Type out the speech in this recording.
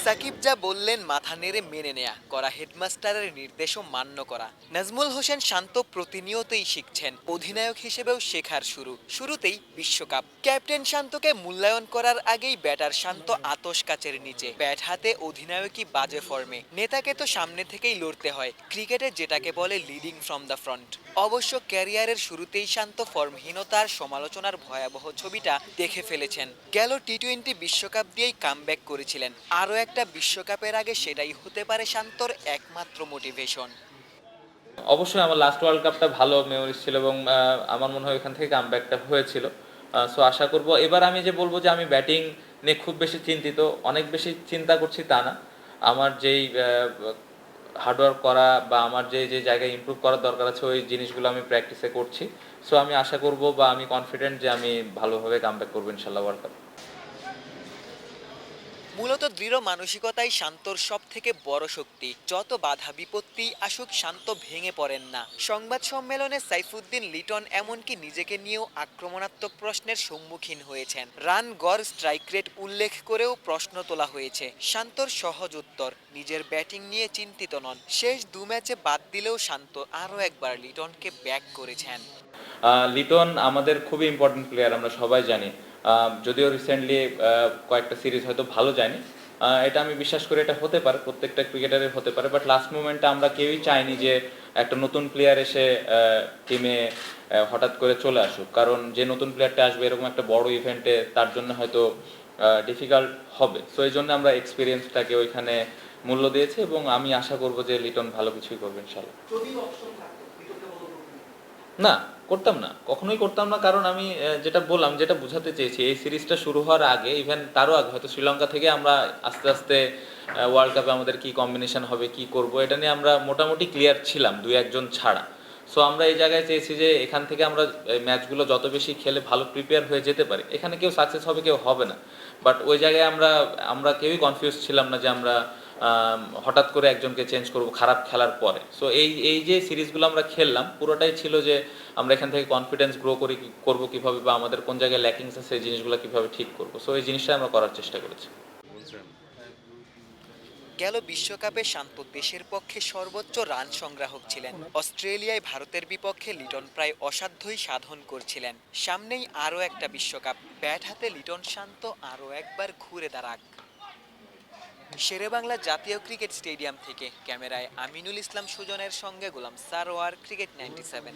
সাকিব যা বললেন মাথা নেড়ে মেনে নেয়া, করা হেডমাস্টারের নির্দেশও মান্য করা। নাজমুল হোসেন শান্ত প্রতিনিয়তই শিখছেন, অধিনায়ক হিসেবেও শেখার শুরুতেই বিশ্বকাপ। ক্যাপ্টেন শান্তকে মূল্যায়ন করার আগেই ব্যাটার শান্ত আতশ কাচের নিচে, ব্যাট হাতে অধিনায়কই বাজে ফর্মে। নেতাকে তো সামনে থেকেই লড়তে হয়, ক্রিকেটে যেটাকে বলে লিডিং ফ্রম দ্য ফ্রন্ট। অবশ্য ক্যারিয়ারের শুরুতেই শান্ত ফর্মহীনতার সমালোচনার ভয়াবহ ছবিটা দেখে ফেলেছেন। গেল টি-20 বিশ্বকাপ দিয়েই কামব্যাক করেছিলেন, আরও একটা বিশ্বকাপের আগে সেটাই হতে পারে শান্তর একমাত্র মোটিভেশন। অবশ্যই আমার লাস্ট ওয়ার্ল্ড কাপটা ভালো মেমোরিজ ছিল এবং আমার মনে হয় ওখান থেকে কামব্যাকটা হয়েছিল। সো আশা করব এবার আমি যে বলবো যে আমি ব্যাটিং নিয়ে খুব বেশি চিন্তিত, অনেক বেশি চিন্তা করছি তা না। আমার যেই হার্ডওয়ার্ক করা বা আমার যে যে জায়গায় ইমপ্রুভ করার দরকার আছে ওই জিনিসগুলো আমি প্র্যাকটিসে করছি। সো আমি আশা করব বা আমি কনফিডেন্ট যে আমি ভালোভাবে কামব্যাক করবো ইনশাল্লাহ ওয়ার্ল্ড কাপ। মূলত দৃঢ় মানসিকতাই শান্তর সব থেকে বড় শক্তি। যত বাধা বিপত্তি আসুক শান্ত ভেঙে পড়েন না। সংবাদ সম্মেলনে সাইফুদ্দিন লিটন এমনকি নিজেকে নিয়েও আক্রমণাত্মক প্রশ্নের সম্মুখীন হয়েছেন। রান গড়, স্ট্রাইক রেট উল্লেখ করেও প্রশ্ন তোলা হয়েছে। শান্তর সহজ উত্তর, নিজের ব্যাটিং নিয়ে চিন্তিত নন। শেষ 2 ম্যাচে বাদ দিলেও শান্ত আরও একবার লিটনকে ব্যাক করেছেন। লিটন আমাদের খুবই ইম্পর্টেন্ট প্লেয়ার, আমরা সবাই জানি। যদিও রিসেন্টলি কয়েকটা সিরিজ হয়তো ভালো যায়নি, এটা আমি বিশ্বাস করি এটা হতে পারে, প্রত্যেকটা ক্রিকেটারের হতে পারে। বাট লাস্ট মোমেন্টে আমরা কেউই চাইনি যে একটা নতুন প্লেয়ার এসে টিমে হঠাৎ করে চলে আসুক, কারণ যে নতুন প্লেয়ারটা আসবে এরকম একটা বড় ইভেন্টে তার জন্য হয়তো ডিফিকাল্ট হবে। সো এই জন্য আমরা এক্সপিরিয়েন্সটাকে ওইখানে মূল্য দিয়েছি এবং আমি আশা করব যে লিটন ভালো কিছুই করবে ইনশাল্লাহ। না, করতাম না, কখনোই করতাম না, কারণ আমি যেটা বললাম, যেটা বোঝাতে চেয়েছি, এই সিরিজটা শুরু হওয়ার আগে, ইভেন তারও আগে হয়তো শ্রীলঙ্কা থেকে আমরা আস্তে আস্তে ওয়ার্ল্ড কাপে আমাদের কি কম্বিনেশন হবে, কি করব, এটা নিয়ে আমরা মোটামুটি ক্লিয়ার ছিলাম, 2-1 জন ছাড়া। সো আমরা এই জায়গায় চেয়েছি যে এখান থেকে আমরা ম্যাচগুলো যত বেশি খেলে ভালো প্রিপেয়ার হয়ে যেতে পারি। এখানে কেউ সাকসেস হবে, কেউ হবে না। বাট ওই জায়গায় আমরা আমরা কেউই কনফিউজ ছিলাম না যে আমরা হঠাৎ করে একজনকে চেঞ্জ করব খারাপ খেলার পরে। সো এই এই যে সিরিজগুলো আমরা খেললাম পুরোটাই ছিল যে আমরা এখান থেকে কনফিডেন্স গ্রো করবো কীভাবে, বা আমাদের কোন জায়গায় ল্যাকিংস আছে সেই জিনিসগুলো কীভাবে ঠিক করবো। সো এই জিনিসটা আমরা করার চেষ্টা করেছি। গেল বিশ্বকাপে শান্ত দেশের পক্ষে সর্বোচ্চ রান সংগ্রাহক ছিলেন। অস্ট্রেলিয়ায় ভারতের বিপক্ষে লিটন প্রায় অসাধ্যই সাধন করছিলেন। সামনেই আরও একটা বিশ্বকাপ, ব্যাট হাতে লিটন শান্ত আরও একবার ঘুরে দাঁড়াক। শেরেবাংলা জাতীয় ক্রিকেট স্টেডিয়াম থেকে ক্যামেরায় আমিনুল ইসলাম সুজনের সঙ্গে গোলাম সারোয়ার, ক্রিকেট 97।